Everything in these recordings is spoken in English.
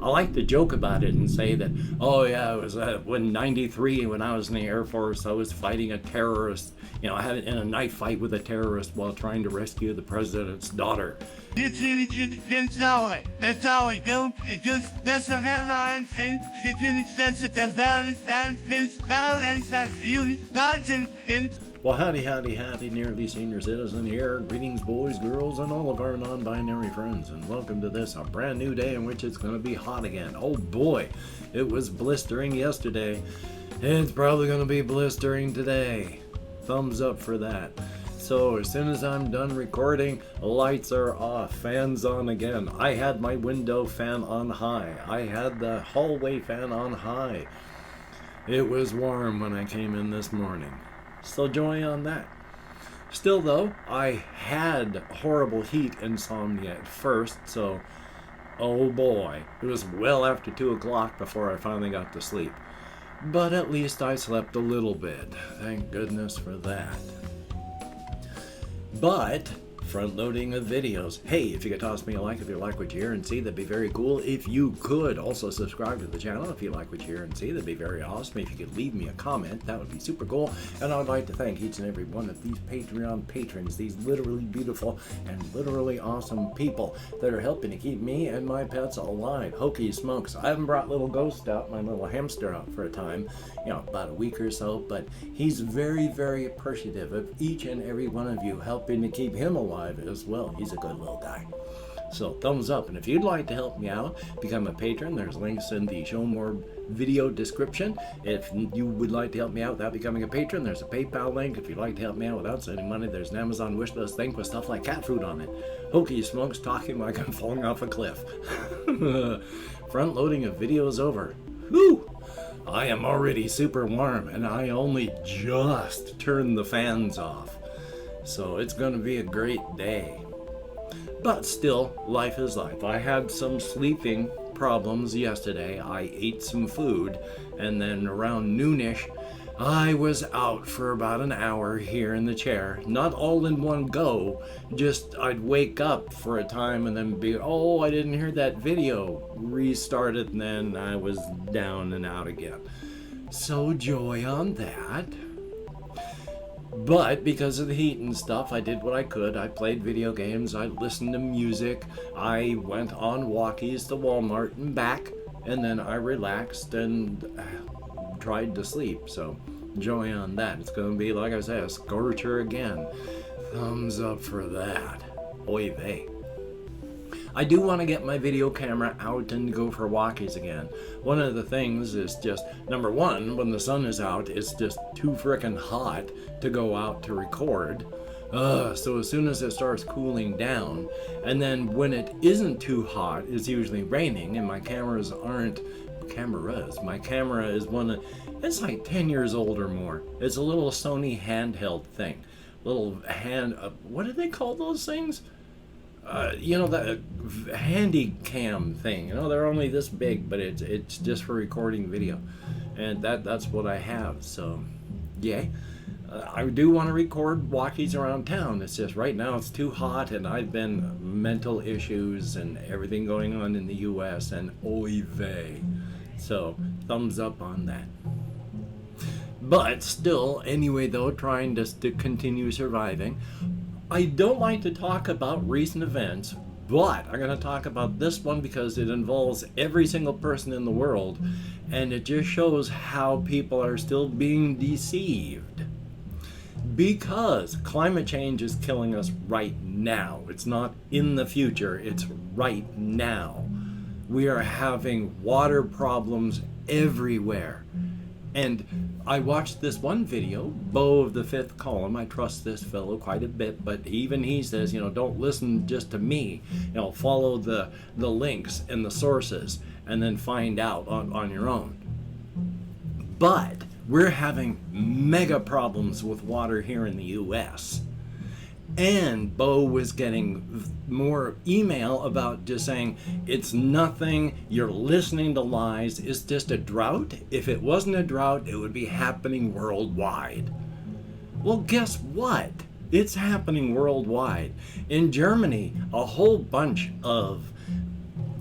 I like to joke about it and say that, oh yeah, it was when 93, when I was in the Air Force, I was fighting a terrorist. I had in a knife fight with a terrorist while trying to rescue the president's daughter. That's how it goes. It just, that's the headline. It's inexpensive. That's Well, howdy, nearly senior citizen here. Greetings, boys, girls, and all of our non-binary friends, and welcome to this, a brand new day in which it's going to be hot again. Oh boy, it was blistering yesterday. It's probably going to be blistering today. Thumbs up for that. So as soon as I'm done recording, lights are off, fans on again. I had my window fan on high. I had the hallway fan on high. It was warm when I came in this morning. So joy on that. Still though, I had horrible heat insomnia at first, so oh boy, it was well after 2 o'clock before I finally got to sleep. But at least I slept a little bit. Thank goodness for that. But front loading of videos. Hey, if you could toss me a like if you like what you hear and see, that'd be very cool. If you could also subscribe to the channel if you like what you hear and see, that'd be very awesome. If you could leave me a comment, that would be super cool. And I would like to thank each and every one of these Patreon patrons, these literally beautiful and literally awesome people that are helping to keep me and my pets alive. Hokey smokes. I haven't brought little Ghost out, my little hamster, out for a time, about a week or so, but he's very, very appreciative of each and every one of you helping to keep him alive as well. He's a good little guy. So thumbs up, and if you'd like to help me out, become a patron. There's links in the show more video description. If you would like to help me out without becoming a patron, there's a PayPal link. If you'd like to help me out without sending money, there's an Amazon wishlist link with stuff like cat food on it. Hokey smokes, talking like I'm falling off a cliff. Front loading of videos over. Whew! I am already super warm, and I only just turned the fans off. So it's going to be a great day. But still, life is life. I had some sleeping problems yesterday. I ate some food, and then around noonish, I was out for about an hour here in the chair. Not all in one go, just I'd wake up for a time and then be, oh, I didn't hear that video. Restart it, and then I was down and out again. So joy on that. But because of the heat and stuff, I did what I could. I played video games, I listened to music, I went on walkies to Walmart and back, and then I relaxed and tried to sleep. So joy on that. It's going to be, like I said, a scorcher again. Thumbs up for that. Oy vey. I do want to get my video camera out and go for walkies again. One of the things is just, number one, when the sun is out, it's just too frickin' hot to go out to record. So as soon as it starts cooling down, and then when it isn't too hot, it's usually raining, and my camera is one of, it's like 10 years old or more. It's a little Sony handheld thing. Little what do they call those things? That handy cam thing. They're only this big, but it's just for recording video, and that's what I have. So, yeah, I do want to record walkies around town. It's just right now it's too hot, and I've been mental issues and everything going on in the U.S. and oy vey. So, thumbs up on that. But still, anyway, though, trying to continue surviving. I don't like to talk about recent events, but I'm going to talk about this one because it involves every single person in the world, and it just shows how people are still being deceived. Because climate change is killing us right now. It's not in the future, it's right now. We are having water problems everywhere. And I watched this one video, Bo of the Fifth Column. I trust this fellow quite a bit, but even he says, don't listen just to me. Follow the links and the sources and then find out on your own. But we're having mega problems with water here in the U.S. And Bo was getting more email about just saying, it's nothing, you're listening to lies, it's just a drought. If it wasn't a drought, it would be happening worldwide. Well, guess what? It's happening worldwide. In Germany, a whole bunch of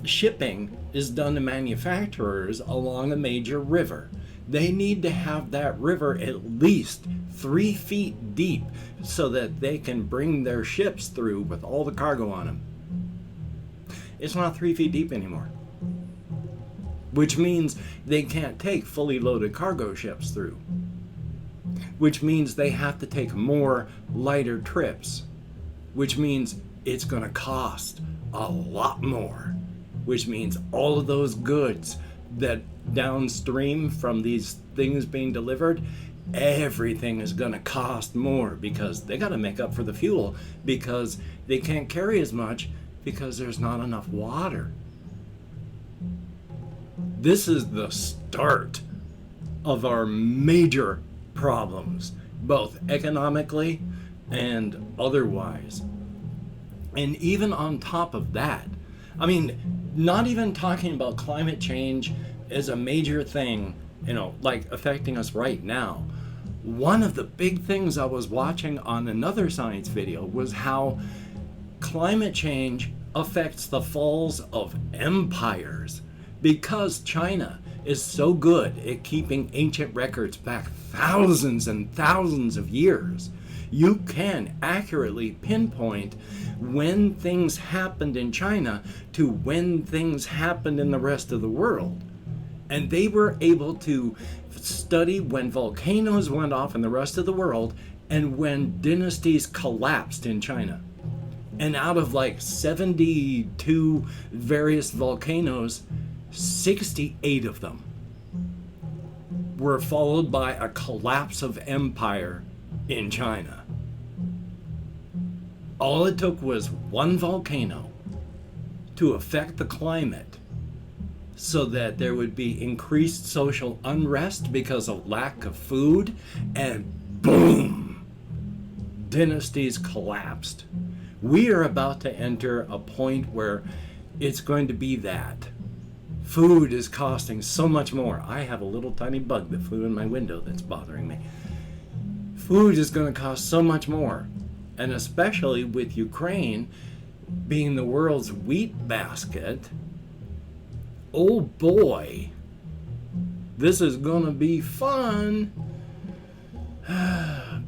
shipping is done to manufacturers along a major river. They need to have that river at least 3 feet deep so that they can bring their ships through with all the cargo on them. It's not 3 feet deep anymore, which means they can't take fully loaded cargo ships through, which means they have to take more lighter trips, which means it's going to cost a lot more, which means all of those goods that downstream from these things being delivered, everything is going to cost more because they got to make up for the fuel because they can't carry as much because there's not enough water. This is the start of our major problems, both economically and otherwise. And even on top of that, I mean, not even talking about climate change as a major thing, like affecting us right now. One of the big things I was watching on another science video was how climate change affects the falls of empires, because China is so good at keeping ancient records back thousands and thousands of years. You can accurately pinpoint when things happened in China to when things happened in the rest of the world. And they were able to study when volcanoes went off in the rest of the world and when dynasties collapsed in China. And out of like 72 various volcanoes, 68 of them were followed by a collapse of empire in China. All it took was one volcano to affect the climate so that there would be increased social unrest because of lack of food, and boom, dynasties collapsed. We are about to enter a point where it's going to be that. Food is costing so much more. I have a little tiny bug that flew in my window that's bothering me. Food is going to cost so much more. And especially with Ukraine being the world's wheat basket, oh boy, this is going to be fun.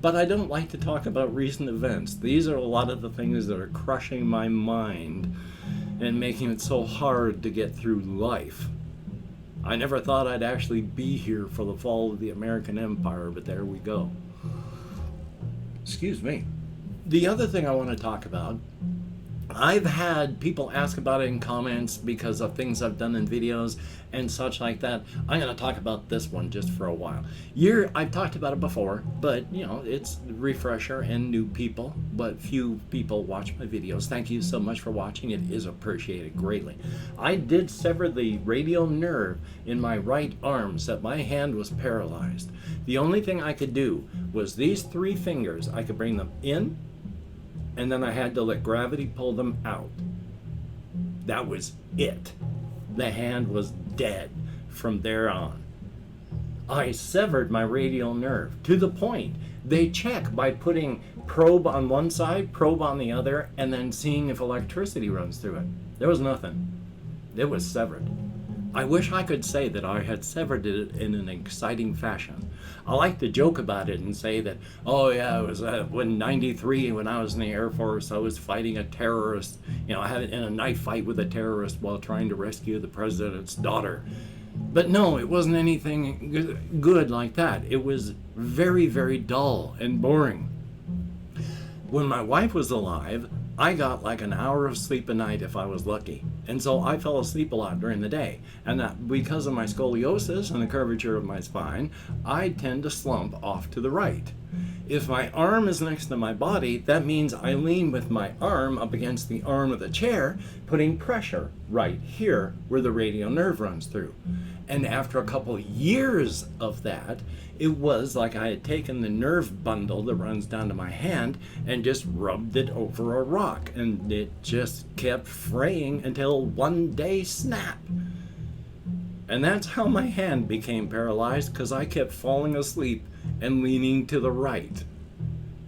But I don't like to talk about recent events. These are a lot of the things that are crushing my mind and making it so hard to get through life. I never thought I'd actually be here for the fall of the American Empire, but there we go. Excuse me. The other thing I want to talk about, I've had people ask about it in comments because of things I've done in videos and such like that. I'm going to talk about this one just for a while. I've talked about it before, but it's refresher and new people, but few people watch my videos. Thank you so much for watching. It is appreciated greatly. I did sever the radial nerve in my right arm so that my hand was paralyzed. The only thing I could do was these 3 fingers. I could bring them in, and then I had to let gravity pull them out. That was it. The hand was dead from there on. I severed my radial nerve to the point they check by putting probe on one side, probe on the other, and then seeing if electricity runs through it. There was nothing. It was severed. I wish I could say that I had severed it in an exciting fashion. I like to joke about it and say that, oh yeah, it was when 93, when I was in the Air Force, I was fighting a terrorist. I had in a knife fight with a terrorist while trying to rescue the president's daughter. But no, it wasn't anything good like that. It was very, very dull and boring. When my wife was alive, I got like an hour of sleep a night if I was lucky. And so I fell asleep a lot during the day. And that because of my scoliosis and the curvature of my spine, I tend to slump off to the right. If my arm is next to my body, that means I lean with my arm up against the arm of the chair, putting pressure right here where the radial nerve runs through. And after a couple years of that, it was like I had taken the nerve bundle that runs down to my hand and just rubbed it over a rock, and it just kept fraying until one day, snap. And that's how my hand became paralyzed, because I kept falling asleep and leaning to the right.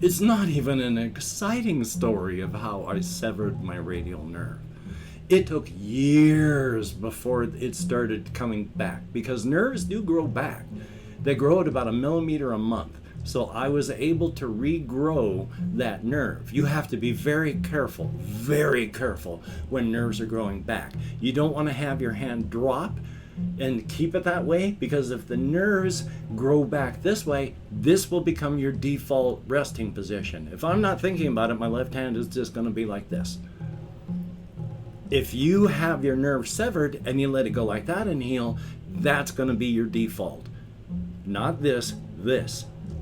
It's not even an exciting story of how I severed my radial nerve. It took years before it started coming back, because nerves do grow back. They grow at about 1 millimeter a month. So I was able to regrow that nerve. You have to be very careful when nerves are growing back. You don't want to have your hand drop and keep it that way, because if the nerves grow back this way, this will become your default resting position. If I'm not thinking about it, my left hand is just going to be like this. If you have your nerve severed and you let it go like that and heal, that's going to be your default. Not this.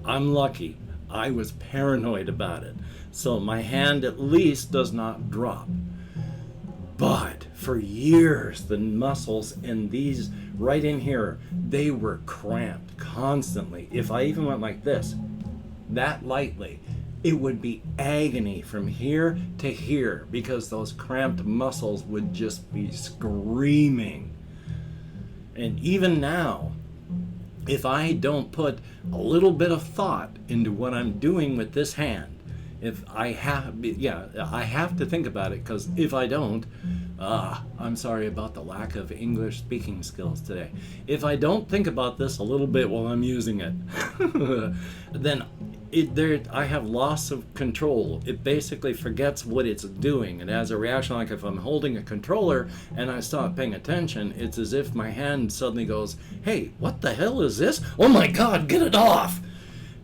I'm lucky. I was paranoid about it. So my hand at least does not drop. But for years, the muscles in these right in here, they were cramped constantly. If I even went like this, that lightly, it would be agony from here to here, because those cramped muscles would just be screaming. And even now, if I don't put a little bit of thought into what I'm doing with this hand, if I have to think about it, because if I don't, I'm sorry about the lack of English speaking skills today. If I don't think about this a little bit while I'm using it, then I have loss of control. It basically forgets what it's doing. It has a reaction like if I'm holding a controller and I stop paying attention, it's as if my hand suddenly goes, hey, what the hell is this? Oh my God, get it off!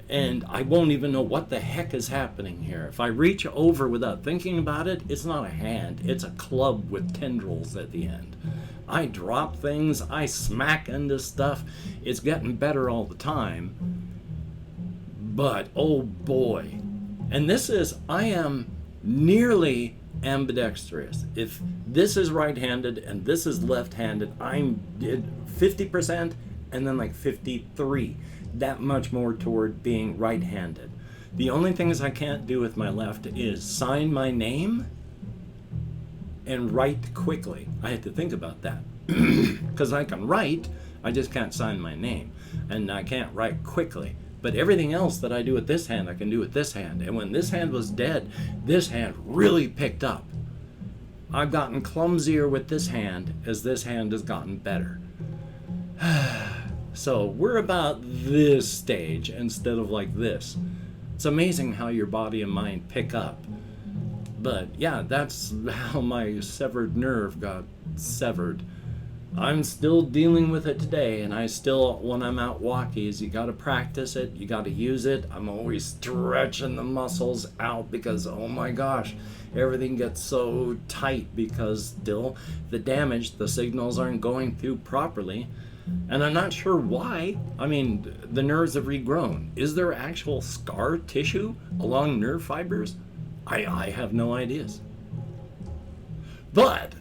And I won't even know what the heck is happening here. If I reach over without thinking about it, it's not a hand, it's a club with tendrils at the end. I drop things, I smack into stuff. It's getting better all the time. But, oh boy. And I am nearly ambidextrous. If this is right-handed and this is left-handed, I'm 50% and then like 53. That much more toward being right-handed. The only things I can't do with my left is sign my name and write quickly. I have to think about that. Because I can write, I just can't sign my name. And I can't write quickly. But everything else that I do with this hand, I can do with this hand. And when this hand was dead, this hand really picked up. I've gotten clumsier with this hand as this hand has gotten better. So we're about this stage instead of like this. It's amazing how your body and mind pick up. But yeah, that's how my severed nerve got severed. I'm still dealing with it today, and I still, when I'm out walkies, you gotta practice it, you gotta use it. I'm always stretching the muscles out because, oh my gosh, everything gets so tight because still the damage, the signals aren't going through properly. And I'm not sure why. I mean, the nerves have regrown. Is there actual scar tissue along nerve fibers? I have no ideas. But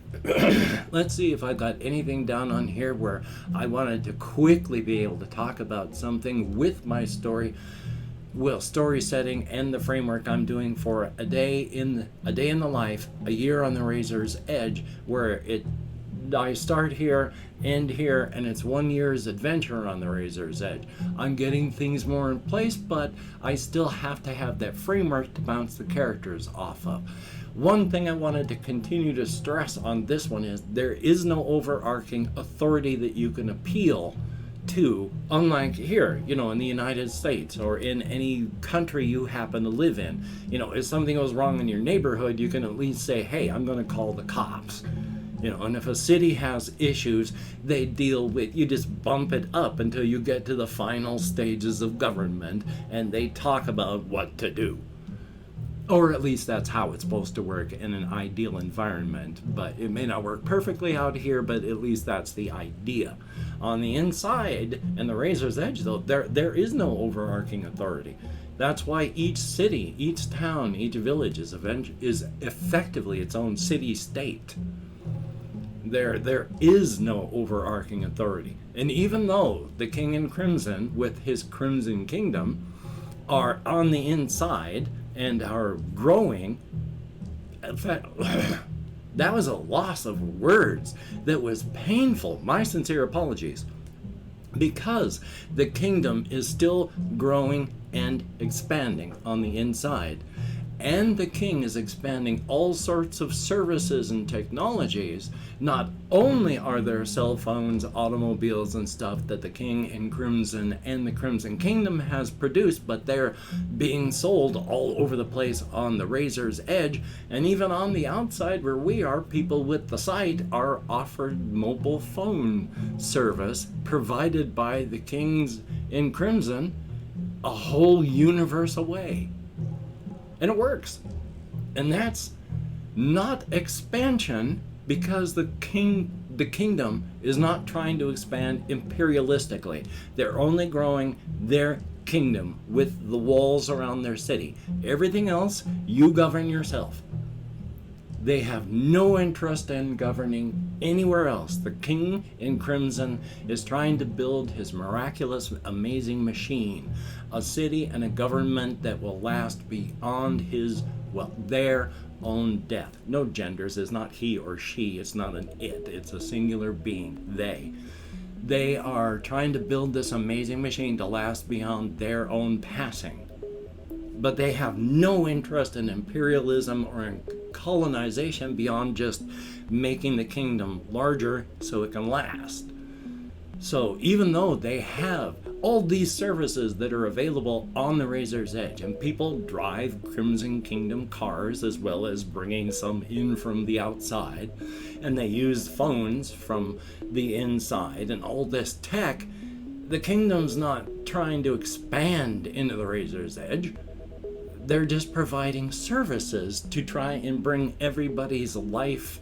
let's see if I got anything down on here where I wanted to quickly be able to talk about something with my story. Well, story setting and the framework I'm doing for a day in the life, a year on the razor's edge, where I start here, end here, and it's 1 year's adventure on the razor's edge. I'm getting things more in place, but I still have to have that framework to bounce the characters off of. One thing I wanted to continue to stress on this one is there is no overarching authority that you can appeal to, unlike here, in the United States or in any country you happen to live in. If something goes wrong in your neighborhood, you can at least say, hey, I'm going to call the cops. And if a city has issues, they deal with, you just bump it up until you get to the final stages of government and they talk about what to do. Or at least that's how it's supposed to work in an ideal environment. But it may not work perfectly out here, but at least that's the idea. On the inside, and the razor's edge though, there is no overarching authority. That's why each city, each town, each village is effectively its own city-state. There is no overarching authority. And even though the King in Crimson, with his Crimson Kingdom, are on the inside and are growing, in fact, that was a loss of words that was painful. My sincere apologies. Because the kingdom is still growing and expanding on the inside. and the king is expanding all sorts of services and technologies, not only are there cell phones, automobiles, and stuff that the king in Crimson and the Crimson Kingdom has produced, but they're being sold all over the place on the Razor's Edge, and even on the outside where we are, people with the sight are offered mobile phone service provided by the kings in Crimson a whole universe away. And it works. And that's not expansion, because the kingdom is not trying to expand imperialistically. They're only growing their kingdom with the walls around their city. Everything else, you govern yourself. They have no interest in governing anywhere else. The king in Crimson is trying to build his miraculous, amazing machine, a city and a government that will last beyond their own death. No genders. It's not he or she. It's not an it. It's a singular being. They. They are trying to build this amazing machine to last beyond their own passing. But they have no interest in imperialism or in colonization beyond just making the kingdom larger so it can last. So even though they have all these services that are available on the Razor's Edge, and people drive Crimson Kingdom cars as well as bringing some in from the outside, and they use phones from the inside and all this tech, the kingdom's not trying to expand into the Razor's Edge. They're just providing services to try and bring everybody's life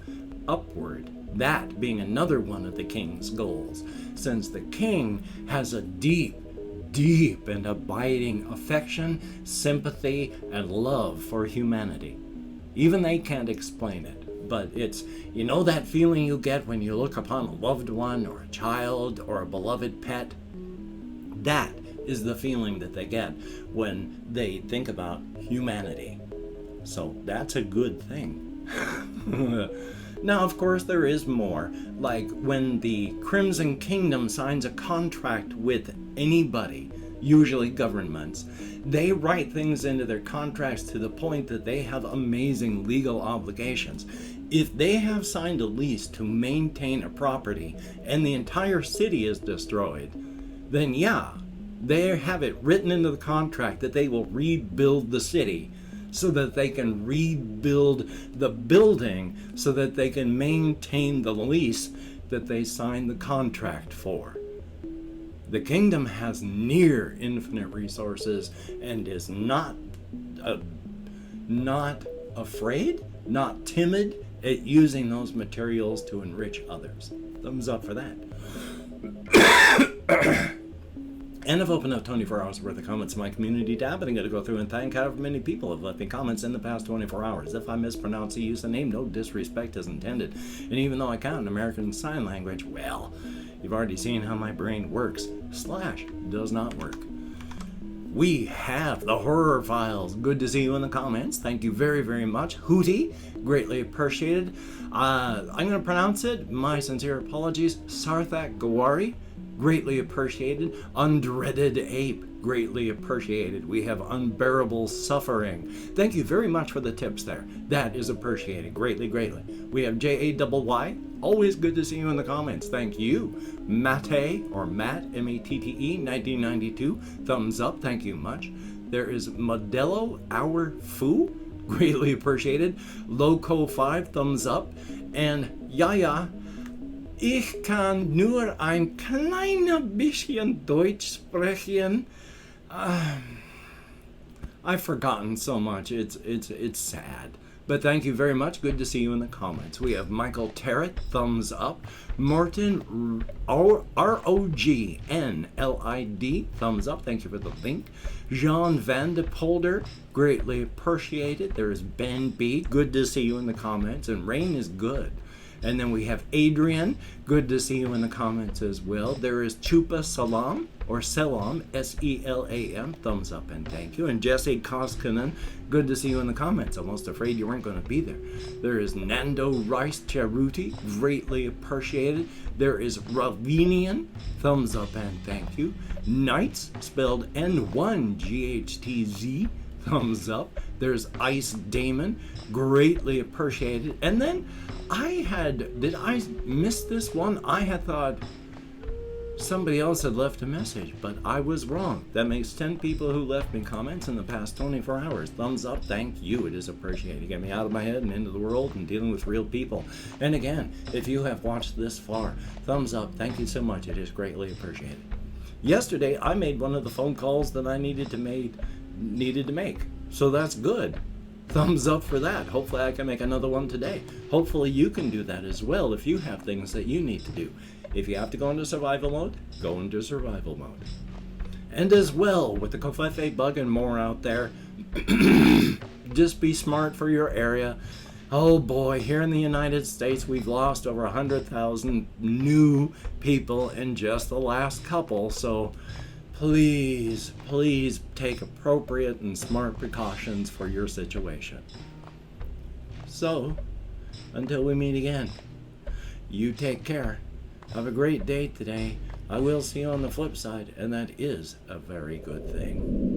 upward. That being another one of the king's goals, since the king has a deep and abiding affection, sympathy, and love for humanity. Even they can't explain it, but it's, you know, that feeling you get when you look upon a loved one or a child or a beloved pet? That is the feeling that they get when they think about humanity. So that's a good thing. Now, of course, there is more. Like when the Crimson Kingdom signs a contract with anybody, usually governments, they write things into their contracts to the point that they have amazing legal obligations. If they have signed a lease to maintain a property and the entire city is destroyed, then yeah, they have it written into the contract that they will rebuild the city so that they can rebuild the building so that they can maintain the lease that they signed the contract for. The kingdom has near infinite resources and is not afraid, not timid at using those materials to enrich others. Thumbs up for that. And I've opened up 24 hours worth of comments in my community tab, and I'm going to go through and thank however many people have left me comments in the past 24 hours. If I mispronounce the username, no disrespect is intended. And even though I count American Sign Language, well, you've already seen how my brain works. Slash does not work. We have the Horror Files. Good to see you in the comments. Thank you very, very much. Hootie, greatly appreciated. I'm going to pronounce it. My sincere apologies. Sarthak Gawari. Greatly appreciated. Undreaded Ape, greatly appreciated. We have Unbearable Suffering. Thank you very much for the tips there. That is appreciated, greatly, greatly. We have JAYY, always good to see you in the comments. Thank you. Mate, or Matt, M-A-T-T-E, 1992, thumbs up, thank you much. There is Modelo Our Foo, greatly appreciated. Loco 5, thumbs up. And Yaya, ich kann nur ein kleiner bisschen Deutsch sprechen. I've forgotten so much. It's sad. But thank you very much. Good to see you in the comments. We have Michael Terrett, thumbs up. Morton, R-O-G-N-L-I-D, thumbs up. Thank you for the link. Jean Van de Polder, greatly appreciated. There is Ben B. Good to see you in the comments. And Rain is good. And then we have Adrian, good to see you in the comments as well. There is Chupa Salam, or Selam, S-E-L-A-M, thumbs up and thank you. And Jesse Koskinen, good to see you in the comments. Almost afraid you weren't going to be there. There is Nando Rice Cheruti, greatly appreciated. There is Ravinian, thumbs up and thank you. Knights, spelled N1GHTZ, thumbs up. There's Ice Damon, greatly appreciated. And then did I miss this one? I had thought somebody else had left a message, but I was wrong. That makes 10 people who left me comments in the past 24 hours. Thumbs up, thank you, it is appreciated. Get me out of my head and into the world and dealing with real people. And again, if you have watched this far, thumbs up, thank you so much, it is greatly appreciated. Yesterday, I made one of the phone calls that I needed to make, so that's good. Thumbs up for that. Hopefully I can make another one today. Hopefully you can do that as well if you have things that you need to do. If you have to go into survival mode, go into survival mode. And as well, with the Covfefe bug and more out there, just be smart for your area. Oh boy, here in the United States, we've lost over 100,000 new people in just the last couple, so please take appropriate and smart precautions for your situation. So, until we meet again, you take care. Have a great day today. I will see you on the flip side, and that is a very good thing.